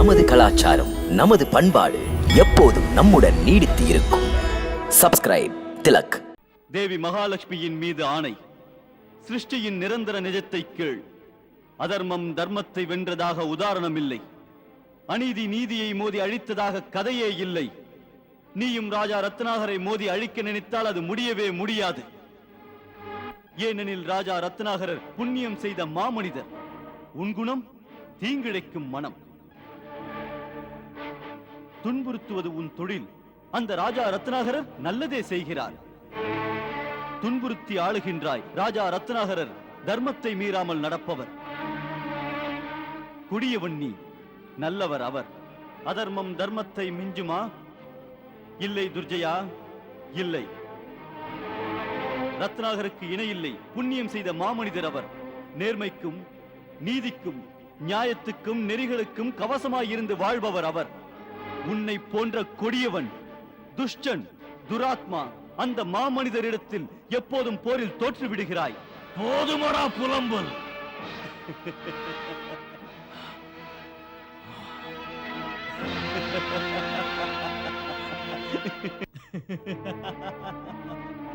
நமது கலாச்சாரம், நமது பண்பாடு எப்போதும் நம்முடன் நீடித்து இருக்கும். சப்ஸ்கிரைப் திலக். தேவி மகாலட்சுமியின் மீது ஆணை, சிருஷ்டியின் நிரந்தர நிஜத்தை கேள். அதர்மம் தர்மத்தை வென்றதாக உதாரணம் இல்லை. அநீதி நீதியை மோதி அழித்ததாக கதையே இல்லை. நீயும் ராஜா ரத்னாகரை மோதி அழிக்க நினைத்தால் அது முடியவே முடியாது. ஏனெனில் ராஜா ரத்னாகரர் புண்ணியம் செய்த மாமனிதர். உன் குணம் தீங்கிழைக்கும் மனம். துன்புறுத்துவது உன் தொழில். அந்த ராஜா ரத்னாகரர் நல்லதே செய்கிறார். துன்புறுத்தி ஆளுகின்றாய். ராஜா ரத்னாகரர் தர்மத்தை மீறாமல் நடப்பவர். குடியவன் நீ, நல்லவர் அவர். அதர்மம் தர்மத்தை மிஞ்சுமா? இல்லை துர்ஜயா, இல்லை. ரத்னாகருக்கு இணையில்லை. புண்ணியம் செய்த மாமனிதர் அவர். நேர்மைக்கும் நீதிக்கும் நியாயத்துக்கும் நெறிகளுக்கும் கவசமாயிருந்து வாழ்பவர் அவர். உன்னை போன்ற கொடியவன், துஷ்டன், துராத்மா அந்த மாமனிதரிடத்தில் எப்போதும் போரில் தோற்று விடுகிறாய். போதுமடா புலம்பல்.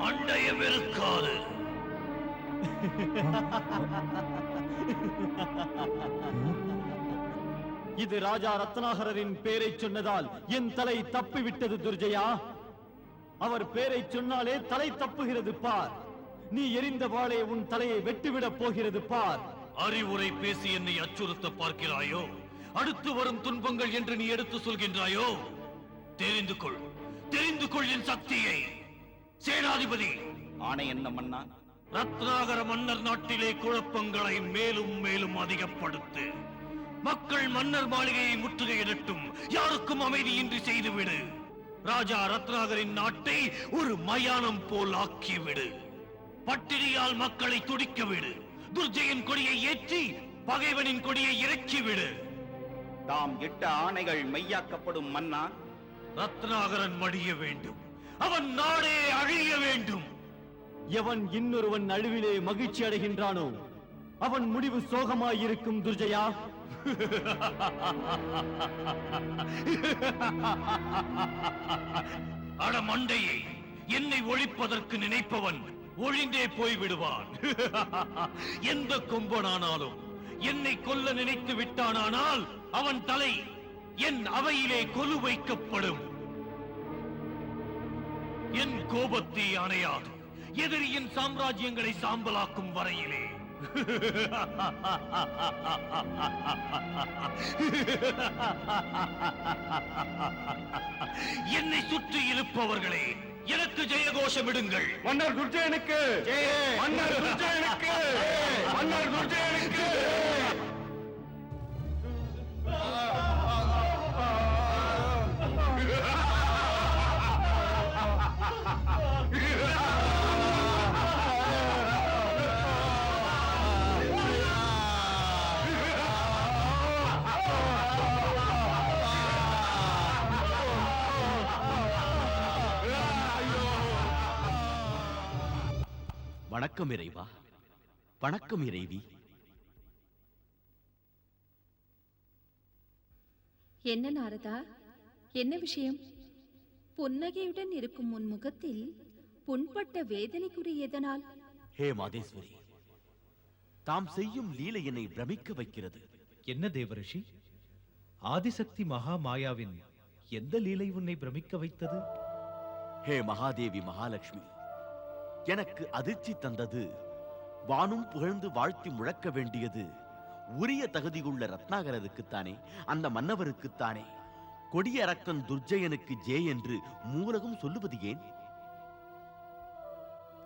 மண்டையம் இருக்காது. இது ராஜா ரத்னாகரின் பேரை சொன்னதால் என் தலை தப்பிவிட்டது துர்ஜயா. அவர் பேரை சொன்னாலே தலை தப்புகிறது பார். நீ எரிந்த வாளே உன் தலையை வெட்டிவிடப் போகிறது பார். அறிவுரை பேசி என்னை அச்சுறுத்த பார்க்கிறாயோ? அடுத்து வரும் துன்பங்கள் என்று நீ எடுத்து சொல்கின்றாயோ? தெரிந்து கொள் என் சக்தியை. சேனாதிபதி ஆணை என்ன மன்னா? ரத்னாகர மன்னர் நாட்டிலே குழப்பங்களை மேலும் மேலும் அதிகப்படுத்து. மக்கள் மன்னர் மாளிகையை முற்றுகையிடட்டும். யாருக்கும் அமைதியின்றி செய்துவிடு. ராஜா ரத்னாகரின் நாட்டை ஒரு மயானம் போல் ஆக்கிவிடு. பட்டினியால் மக்களை துடிக்க விடு. துர்ஜயன் கொடியை ஏற்றி பகைவனின் கொடியை இறக்கிவிடு. தாம் இட்ட ஆணைகள் மெய்யாக்கப்படும் மன்னா. ரத்னாகரன் மடிய வேண்டும். அவன் நாடே அழிய வேண்டும். எவன் இன்னொருவன் அழிவிலே மகிழ்ச்சி அடைகின்றானோ அவன் முடிவு சோகமாயிருக்கும் துர்ஜயா. அட மண்டையை, என்னை ஒழிப்பதற்கு நினைப்பவன் ஒழிந்தே போய்விடுவான். எந்த கொம்பனானாலும் என்னை கொல்ல நினைத்து விட்டானால் அவன் தலை என் அவையிலே கொலு வைக்கப்படும். என் கோபத்தை அணையாது. எதிரியின் சாம்ராஜ்யங்களை சாம்பலாக்கும் வரையிலே. என்னை சுற்றி இருப்பவர்களே, எனக்கு ஜெயகோஷமிடுங்கள். மன்னர் துர்ஜயனுக்கு, மன்னர் துர்ஜயனுக்கு, மன்னர் துர்ஜயனுக்கு. வணக்கம் இறைவா, வணக்கம் இறைவி. என்ன நாரதா, என்ன விஷயம்? புன்னகையுடன் இருக்கும் உன் முகத்தில் புண்பட்ட வேதனைக்குரிய எதனால்? ஹே மாதேஸ்வரி, தாம் செய்யும் லீலை என்னை பிரமிக்க வைக்கிறது. என்ன தேவரிஷி, ஆதிசக்தி மகா மாயாவின் எந்த லீலை உன்னை பிரமிக்க வைத்தது? ஹே மகாதேவி மகாலட்சுமி, எனக்கு அதிர்ச்சி தந்தது. வானும் புகழ்ந்து வாழ்த்தி முழக்க வேண்டியது உரிய தகுதியுள்ள ரத்னாகரருக்குத்தானே, அந்த மன்னவருக்குத்தானே. கொடிய அரக்கன் துர்ஜயனுக்கு ஜே என்று மூலகம் சொல்லுவது ஏன்?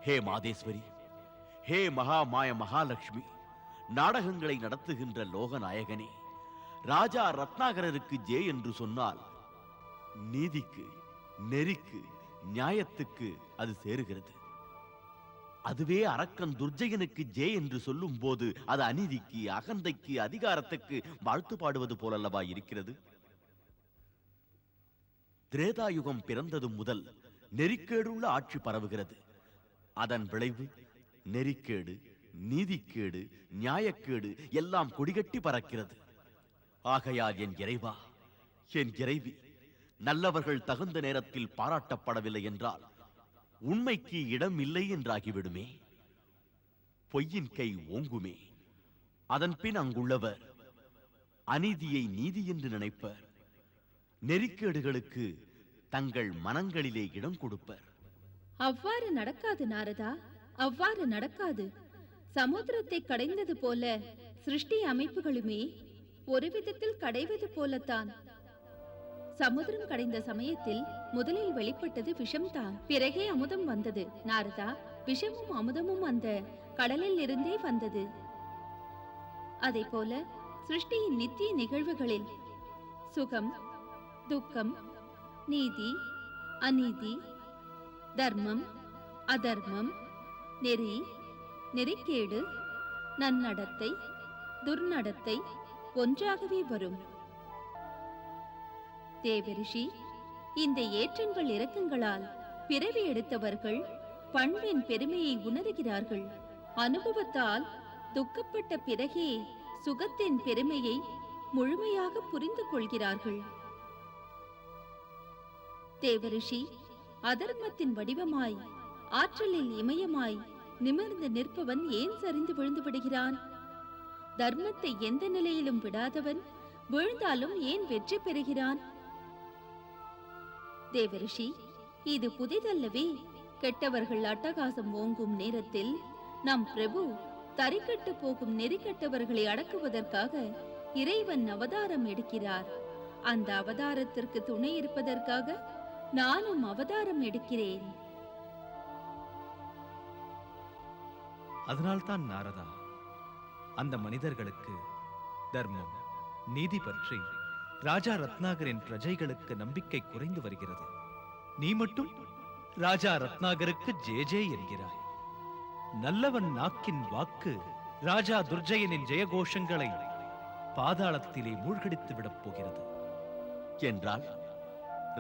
ஹே மாதேஸ்வரி, ஹே மகாமாய மகாலட்சுமி, நாடகங்களை நடத்துகின்ற லோகநாயகனே, ராஜா ரத்னாகரருக்கு ஜே என்று சொன்னால் நீதிக்கு, நெறிக்கு, நியாயத்துக்கு அது சேருகிறது. அதுவே அரக்கன் துர்ஜயனுக்கு ஜே என்று சொல்லும் போது அது அநீதிக்கு, அகந்தைக்கு, அதிகாரத்துக்கு வாழ்த்து பாடுவது போலல்லவா இருக்கிறது? திரேதாயுகம் பிறந்தது முதல் நெறிக்கேடுள்ள ஆட்சி பரவுகிறது. அதன் விளைவு நெறிக்கேடு, நீதிக்கேடு, நியாயக்கேடு எல்லாம் கொடிகட்டி பறக்கிறது. ஆகையால் என் இறைவா, என் இறைவி, நல்லவர்கள் தகுந்த நேரத்தில் பாராட்டப்படவில்லை என்றால் உண்மைக்கு இடம் இல்லை என்றாகிவிடுமே. பொய்யின் கை ஓங்குமே. அதன் பின் அங்குள்ளவர் அநீதியை நீதி என்று நினைப்பர். நெறிக்கேடுகளுக்கு தங்கள் மனங்களிலே இடம் கொடுப்பர். அவ்வாறு நடக்காது நாரதா, அவ்வாறு நடக்காது. சமுத்திரத்தை கடைந்தது போல சிருஷ்டி அமைப்புகளுமே ஒரு விதத்தில் கடைவது போலத்தான். சமுத்திரம் கடைந்த சமயத்தில் முதலில் வெளிப்பட்டது விஷம்தான், பிறகே அமுதம் வந்தது. நாரதா, விஷமும் அமுதமும் அந்த கடலில் இருந்தே வந்தது. அதே போல சிருஷ்டியின் நித்திய நிகழ்வுகளில் சுகம், துக்கம், நீதி, அநீதி, தர்மம், அதர்மம், நெறி, நெறிக்கேடு, நன்னடத்தை, துர்நடத்தை ஒன்றாகவே வரும். தேவரிஷி, இந்த ஏற்றங்கள் இறக்கங்களால் பிறவி எடுத்தவர்கள் பண்பின் பெருமையை உணர்கிறார்கள். அனுபவத்தால் துக்கப்பட்ட பிறகே சுகத்தின் பெருமையை முழுமையாக புரிந்து கொள்கிறார்கள். தேவரிஷி, அதர்மத்தின் வடிவமாய் ஆற்றலில் இமயமாய் நிமிர்ந்து நிற்பவன் ஏன் சரிந்து விழுந்து விடுகிறான்? தர்மத்தை எந்த நிலையிலும் விடாதவன் விழுந்தாலும் ஏன் வெற்றி பெறுகிறான்? தேவரிஷி, இது புதிதல்லவே. கெட்டவர்கள் அட்டகாசம் ஓங்கும் நேரத்தில் நம் பிரபு தரிக்கட்டு போகும் நெறிக்கட்டவர்களை அடக்குவதற்காக இறைவன் அவதாரம் எடுக்கிறார். அந்த அவதாரத்திற்கு துணை இருப்பதற்காக நானும் அவதாரம் எடுக்கிறேன். அதனால்தான் நாரதா, அந்த மனிதர்களுக்கு தர்மம், நீதி பற்றி ராஜா ரத்னாகரின் பிரஜைகளுக்கு நம்பிக்கை குறைந்து வருகிறது. நீ மட்டும் ராஜா ரத்னாகருக்கு ஜே ஜே என்கிறாய். நல்லவன் நாக்கின் வாக்கு ராஜா துர்ஜயனின் ஜெயகோஷங்களை பாதாளத்திலே மூழ்கடித்து விடப் போகிறது. என்றால்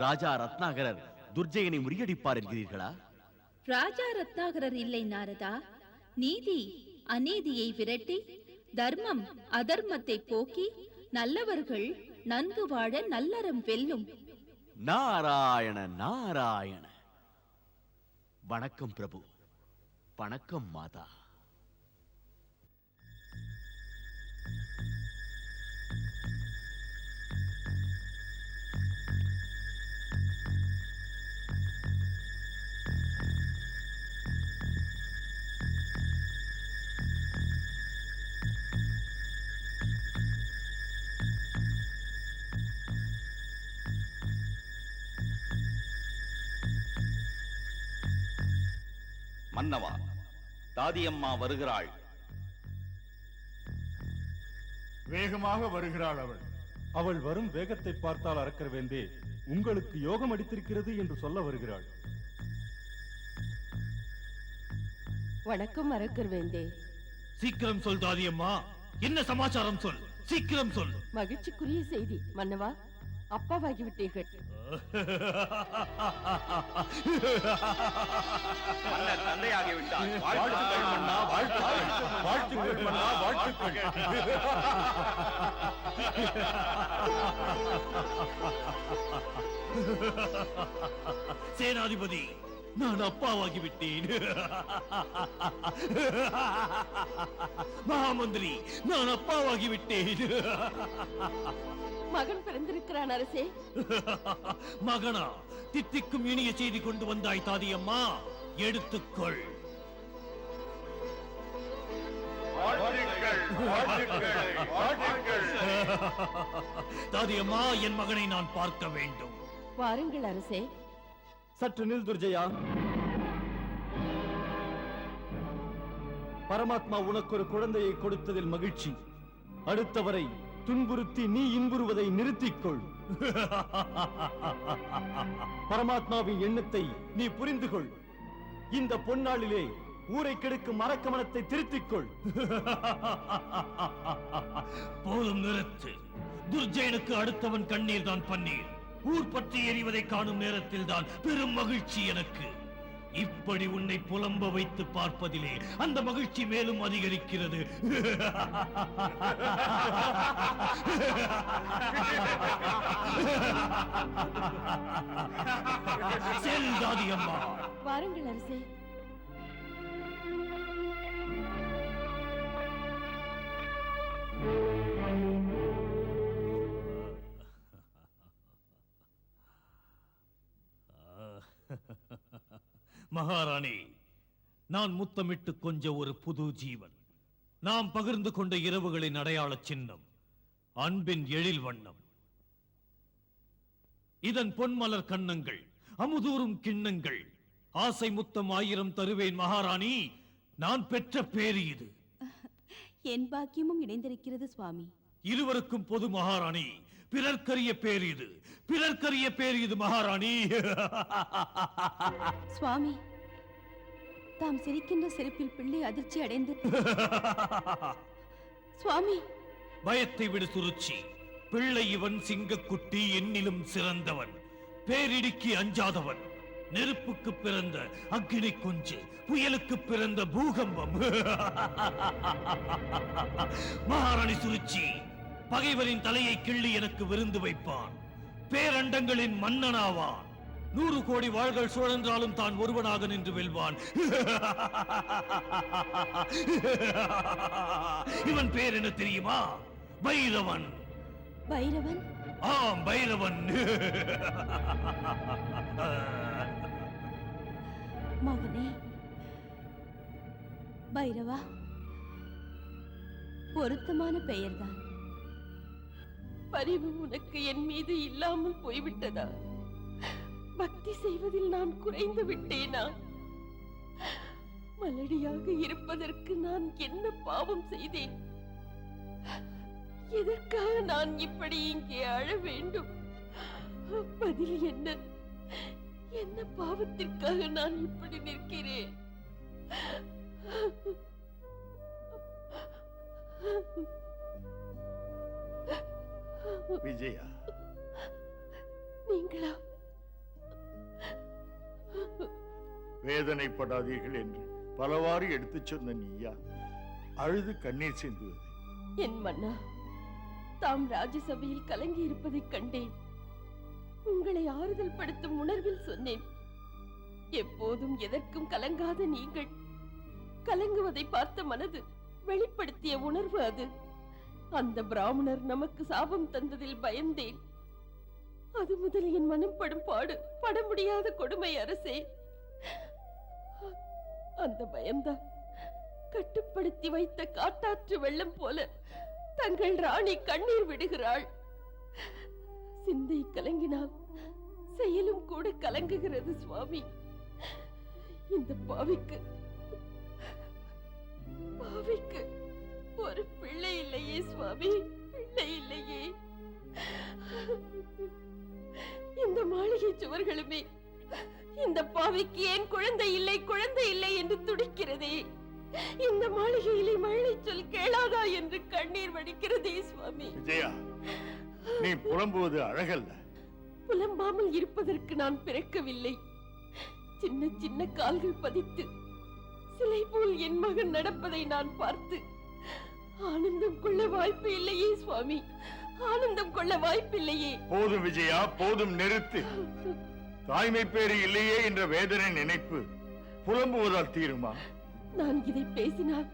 ராஜா ரத்னாகரர் துர்ஜயனை முறியடிப்பார் என்கிறீர்களா? ராஜா ரத்னாகரர் இல்லை நாரதா. நீதி அநீதியை விரட்டி, தர்மம் அதர்மத்தை போக்கி, நல்லவர்கள் நன்கு வாழ நல்லறம் வெல்லும். நாராயண நாராயண. வணக்கம் பிரபு. வணக்கம் மாதா. மன்னவா, தாதியம்மா வருகிறாள். வேகமாக வருகிறாள் அவள். அவள் வரும் வேகத்தை பார்த்தால் அரக்கர் வேந்தே, உங்களுக்கு யோகம் அடித்திருக்கிறது என்று சொல்ல வருகிறாள். வணக்கம் அரக்கர் வேந்தே. சீக்கிரம் சொல் தாதியம்மா, என்ன சமாச்சாரம் சொல், சீக்கிரம் சொல். மகிழ்ச்சிக்குரிய செய்தி மன்னவா, அப்பாவாகிவிட்டீர்கள். மன்னர் தந்தையாகிவிட்டார். வாழ்த்துக்கள் மன்னா, வாழ்த்துக்கள். வாழ்த்துக்கள் மன்னா, வாழ்த்துக்கள். சேனாதிபதி, நான் அப்பாவாகிவிட்டேன். மகாமந்திரி, நான் அப்பாவாகிவிட்டேன். மகன் பிறந்திருக்கிறான் அரசே. மகனா? தித்திக்கும் இனிய செய்தி கொண்டு வந்தாய் தாதியம்மா, எடுத்துக்கொள். தாதியம்மா, என் மகனை நான் பார்க்க வேண்டும். வாருங்கள் அரசே. சற்று நில் துர்ஜயா. பரமாத்மா உனக்கு ஒரு குழந்தையை கொடுத்ததில் மகிழ்ச்சி. அடுத்தவரை துன்புறுத்தி நீ இன்புறுவதை நிறுத்திக்கொள். பரமாத்மாவின் எண்ணத்தை நீ புரிந்து கொள். இந்த பொன்னாளிலே ஊரை கெடுக்கும் மரக்கமனத்தை திருத்திக்கொள். போதும், நிறுத்து. துர்ஜயனுக்கு அடுத்தவன் கண்ணீர் தான் பன்னீர். ஊர் பற்றி எறிவதை காணும் நேரத்தில் தான் பெரும் மகிழ்ச்சி எனக்கு. இப்படி உன்னை புலம்ப வைத்து பார்ப்பதிலே அந்த மகிழ்ச்சி மேலும் அதிகரிக்கிறது. செல்தாதி அம்மா. வாருங்கள் அரசே. மகாராணி, நான் முத்தமிட்டு கொஞ்ச ஒரு புது ஜீவன். நாம் பகிர்ந்து கொண்ட இரவுகளின் அடையாள சின்னம், அன்பின் எழில் வண்ணம். இதன் பொன்மலர் கன்னங்கள், அமுதூரும் கிண்ணங்கள், ஆசை முத்தம் 1000 தருவேன் மகாராணி. நான் பெற்ற பேரு இது. என் பாக்கியமும் இணைந்திருக்கிறது சுவாமி. இருவருக்கும் பொது மகாராணி. பிறர்க்கரிய பேர் இது, பிறர்க்கரிய பேர் இது மகாராணி. சுவாமி, தாம் சிரிக்கின்ற சிரிப்பில் பிள்ளை அதிர்ச்சி அடைந்து சுவாமி. பயத்தை விடு சுருச்சி. பிள்ளை இவன் சிங்கக்குட்டி, என்னிலும் சிறந்தவன், பேரிடிக்கு அஞ்சாதவன், நெருப்புக்கு பிறந்த அக்கினி குஞ்சு, புயலுக்கு பிறந்த பூகம்பம். மகாராணி சுருச்சி பகைவரின் தலையை கிள்ளி எனக்கு விருந்து வைப்பான். பேரண்டங்களின் மன்னனாவான். 100 கோடி வாள்கள் சுழன்றாலும் தான் ஒருவனாக நின்று வெல்வான். இவன் பேர் என்ன தெரியுமா? பைரவன். பைரவன்? ஆம், பைரவன். மகனே பைரவா, பொருத்தமான பெயர்தான். பரிவு உனக்கு என் மீது இல்லாமல் போய்விட்டதா? பக்தி செய்வதில் நான் குறைந்து விட்டேனா? மலடியாக இருப்பதற்கு நான் என்ன பாவம் செய்தேன்? எதற்காக நான் இப்படி இங்கே அழ வேண்டும்? பதில் என்ன? என்ன பாவத்திற்காக நான் இப்படி நிற்கிறேன்? விஜயா, நீங்களா? வேதனைப்படாதீர்கள் என்று பலவாறு எடுத்துச் சொன்ன நீயா அழுது கண்ணீர் சிந்துவது? என் மன்னா, தாம் ராஜசபையில் கலங்கி இருப்பதைக் கண்டேன். உங்களை ஆறுதல் படுத்தும் உணர்வில் சொன்னேன். எப்போதும் எதற்கும் கலங்காத நீங்கள் கலங்குவதை பார்த்த மனது வெளிப்படுத்திய உணர்வு அது. அந்த பிராமணர் நமக்கு சாபம் தந்ததில் பயந்தேன். அது முதல் என் மனம் படும் பாடு பட முடியாத கொடுமை அரசே. அந்த பயம்தான் கட்டுப்படுத்தி வைத்த காட்டாற்று வெள்ளம் போல தங்கள் ராணி கண்ணீர் விடுகிறாள். சிந்தை கலங்கினால் செயலும் கூட கலங்குகிறது சுவாமி. இந்த பாவிக்கு ஒரு பிள்ளை இல்லையே சுவாமி, பிள்ளை இல்லையே. இந்த மாளிகை சுவர்களுமே இந்த பாவிக்கு ஏன் குழந்தை இல்லை குழந்தை இல்லை என்று துடிக்கிறதே. இந்த மாளிகையிலே மழை சொல் கேளாதா என்று கண்ணீர் வடிக்கிறதே சுவாமி. விஜயா, நீ புலம்புவது அழகல்ல. புலம்பாமல் இருப்பதற்கு நான் பிறக்கவில்லை. சின்ன சின்ன கால்கள் பதித்து சிலை போல் என் மகன் நடப்பதை நான் பார்த்து ஆனந்தம் கொள்ள வாய்ப்பு இல்லையே சுவாமி, ஆனந்தம் கொள்ள வாய்ப்பில்லையே. போதும் விஜயா, போதும், நிறுத்து. தாய்மை பேறு இல்லையே என்ற வேதனை நினைப்பு புலம்புவதால் தீருமா? நான் இதை பேசினால்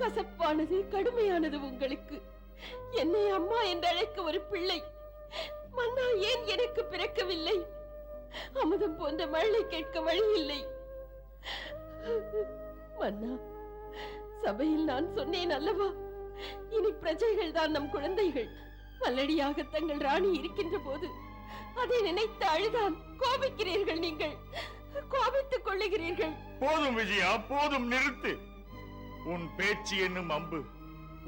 கசப்பானது கடுமையானது உங்களுக்கு. என்னை அம்மா என்று அழைக்க ஒரு பிள்ளை, மன்னா ஏன் எனக்கு பிறக்கவில்லை? அமுதம் போன்ற மழை கேட்க வழி இல்லை. மன்னா, சபையில் நான் சொன்னேன் அல்லவா, இனி பிரஜைகள் தான் நம் குழந்தைகள். மல்லடியாக தங்கள் ராணி இருக்கின்ற போது அதை நினைத்து அழுதான் கோபிக்கிறீர்கள். நீங்கள் கோபித்துக் கொள்ளுகிறீர்கள். போதும் விஜயா, போதும், நிறுத்து. உன் பேச்சு என்னும் அம்பு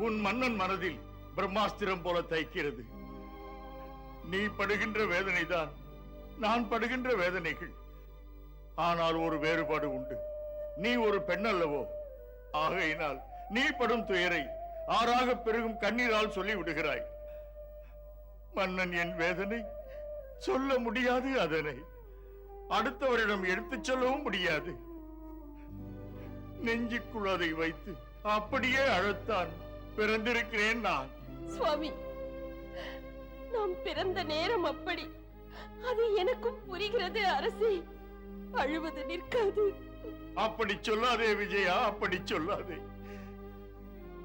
உன் மன்னன் மனதில் பிரம்மாஸ்திரம் போல தைக்கிறது. நீ படுகின்ற வேதனைதான் நான் படுகின்ற வேதனைகள். ஆனால் ஒரு வேறுபாடு உண்டு. நீ ஒரு பெண் அல்லவோ? ஆகையினால் நீ படும் துயரை ஆறாக பெருகும் கண்ணீரால் சொல்லி விடுகிறாய். மன்னன் என் வேதனை சொல்ல முடியாது. அதனை அடுத்தவரிடம் எடுத்துச் சொல்லவும் முடியாது. நெஞ்சுக்குள் அதை வைத்து அப்படியே அழத்தான் பிறந்திருக்கிறேன் நான். சுவாமி, நாம் பிறந்த நேரம் அப்படி. அது எனக்கும் புரிகிறது அரசே. அழுவது நிற்காது. அப்படி சொல்லாதே விஜயா, அப்படி சொல்லாதே.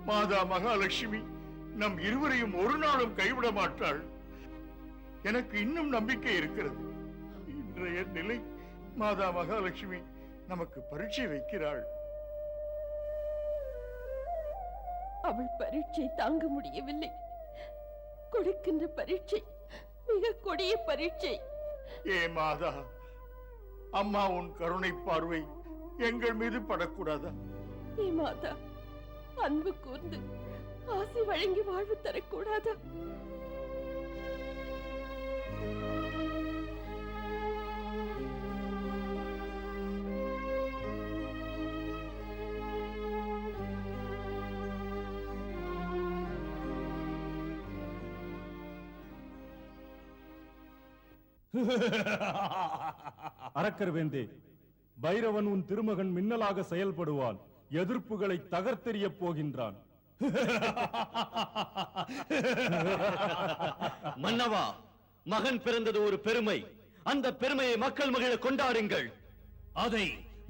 மாதா மகாலட்சுமி நம் இருவரையும் ஒரு நாளும் கைவிட மாட்டாள். எனக்கு இன்னும் நம்பிக்கை இருக்கிறது. இன்றைய நிலை மாதா மகாலட்சுமி நமக்கு பரீட்சை வைக்கிறாள். அவள் பரீட்சை தாங்க முடியவில்லை. கொடுக்கின்ற பரீட்சை மிக கொடிய பரீட்சை. ஏ மாதா, அம்மா உன் கருணை பார்வை எங்கள் மீது படக்கூடாதா? ஏ மாதா, அன்பு கூர்ந்து ஆசை வழங்கி வாழ்வு தரக்கூடாதா? அரக்கர் வேந்தே, பைரவன் உன் திருமகன் மின்னலாக செயல்படுவான். எதிர்ப்புகளை தகர்த்தெறிய போகின்றான். மன்னவா, மகன் பிறந்தது ஒரு பெருமை. அந்த பெருமையை மக்கள் மகிழ கொண்டாடுங்கள். அதை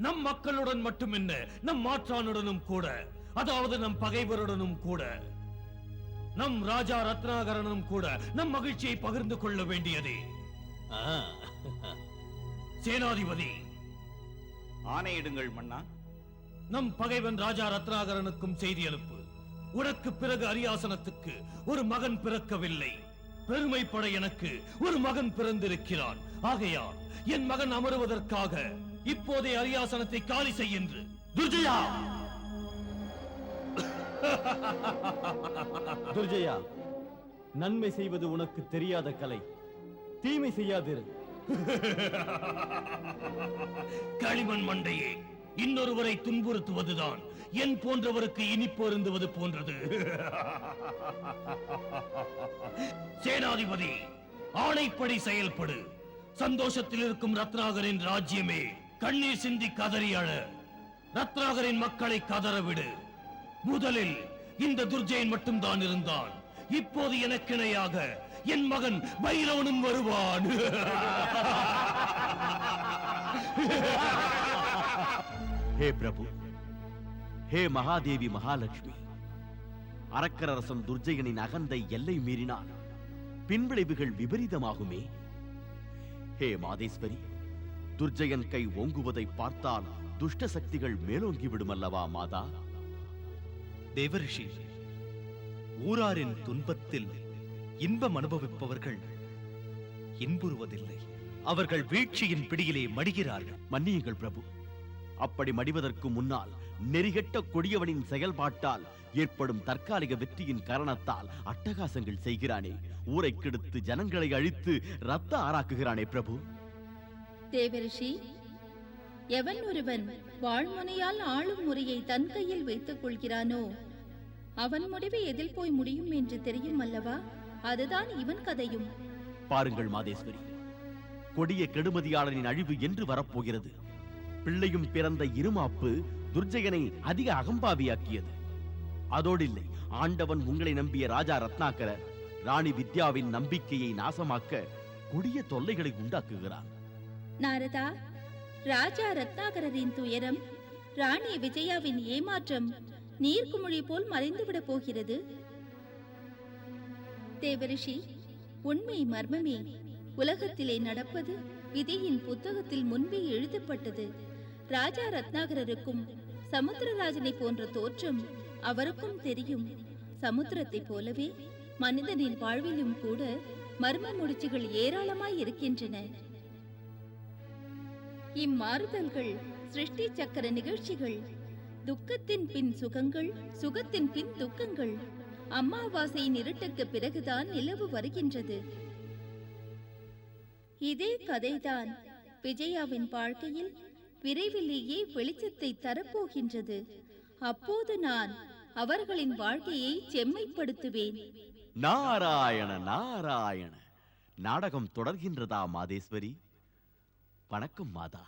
நம் மக்களுடன் மட்டுமில்ல, நம் மாற்றானுடனும் கூட, அதாவது நம் பகைவருடனும் கூட, நம் ராஜா ரத்னாகரனும் கூட நம் மகிழ்ச்சியை பகிர்ந்து கொள்ள வேண்டியதே. சேனாதிபதி, ஆணையிடுங்கள் மன்னா. நம் பகைவன் ராஜா ரத்னாகரனுக்கும் செய்தி அனுப்பு. உனக்கு பிறகு அரியாசனத்துக்கு ஒரு மகன் பிறக்கவில்லை. பெருமைப்பட எனக்கு ஒரு மகன் பிறந்திருக்கிறான். ஆகையால் என் மகன் அமருவதற்காக இப்போதே அரியாசனத்தை காலி செய்கின்று. துர்ஜயா! துர்ஜயா, நன்மை செய்வது உனக்கு தெரியாத கலை. தீமை செய்யாதிரு. களிமண் மண்டையே, இன்னொருவரை துன்புறுத்துவதுதான் என் போன்றவருக்கு இனிப்பு அருந்துவது போன்றது. சேனாதிபதி, ஆணைப்படி செயல்படு. சந்தோஷத்தில் இருக்கும் ரத்னாகரின் ராஜ்யமே கண்ணீர் சிந்தி கதறி அழ. ரத்னாகரின் மக்களை கதறவிடு. முதலில் இந்த துர்ஜயன் மட்டும்தான் இருந்தான். இப்போது எனக்கிணையாக என் மகன் பைரவனும் வருவான். ஹே பிரபு, ஹே மகாதேவி மகாலட்சுமி, அரக்கரரசன் துர்ஜயனின் அகந்தை எல்லை மீறினால் பின்விளைவுகள் விபரீதமாகுமே. ஹே மாதேஸ்வரி, துர்ஜயன் கை ஓங்குவதை பார்த்தால் துஷ்ட சக்திகள் மேலோங்கி விடுமல்லவா மாதா? தேவரிஷி, ஊராரின் துன்பத்தில் இன்பம் அனுபவிப்பவர்கள் இன்புறுவதில்லை. அவர்கள் வீழ்ச்சியின் பிடியிலே மடிகிறார்கள். மன்னியுங்கள் பிரபு, அப்படி மடிவதற்கு முன்னால் நெறிகெட்ட கொடியவனின் செயல்பாட்டால் ஏற்படும் தற்காலிக வெற்றியின் காரணத்தால் அட்டகாசங்கள் செய்கிறானே, ஊரை கெடுத்து ஜனங்களை அழித்து ரத்த ஆராக்குகிறானே பிரபு. தேவரிஷி, எவன் ஒருவன் வாழ்முனையால் ஆளும் முறையை தன் கையில் வைத்துக் கொள்கிறானோ அவன் முடிவு எதில் போய் முடியும் என்று தெரியும் அல்லவா? அதுதான் இவன் கதையும். பாருங்கள் மாதேஸ்வரி, கொடிய கெடுமதியாளரின் அழிவு என்று வரப்போகிறது. பிள்ளையும் பிறந்த இருமாப்பு துர்ஜயனை அதிக அகம்பாவியாக்கியது. அதோடில்லை, ஆண்டவன் உங்களை நம்பிய ராஜா ரத்னாகர ராணி வித்யாவின் நம்பிக்கையை நாசமாக்க கொடிய தொல்லைகளை உண்டாக்குகிறான். நாரதா, ராஜா ரத்னாகரின் துயரம், ராணி விஜயாவின் ஏமாற்றம் நீர்க்குமிழி போல் மறைந்துவிடப் போகிறது. தேவரிஷி, உண்மை மர்மமே. உலகத்திலே நடப்பது விதியின் புத்தகத்தில் முன்பே எழுதப்பட்டது. ராஜா ரத்னாகரருக்கும் சமுத்திரராஜனை போன்ற தோற்றம் அவருக்கும் தெரியும். சமுத்திரத்தை போலவே மனிதனின் வாழ்விலும் கூட மர்ம முடிச்சுகள் ஏராளமாய் இருக்கின்றன. இம்மாறுதல்கள் சிருஷ்டி சக்கர நிகழ்ச்சிகள். துக்கத்தின் பின் சுகங்கள், சுகத்தின் பின் துக்கங்கள். அமாவாசையின் இருட்டுக்கு பிறகுதான் நிலவு வருகின்றது. இதே கதைதான் விஜயாவின் வாழ்க்கையில் விரைவிலேயே வெளிச்சத்தை தரப்போகின்றது. அப்போது நான் அவர்களின் வாழ்க்கையை செம்மைப்படுத்துவேன். நாராயண நாராயண. நாடகம் தொடர்கின்றதா மாதேஸ்வரி? வணக்கம் மாதா.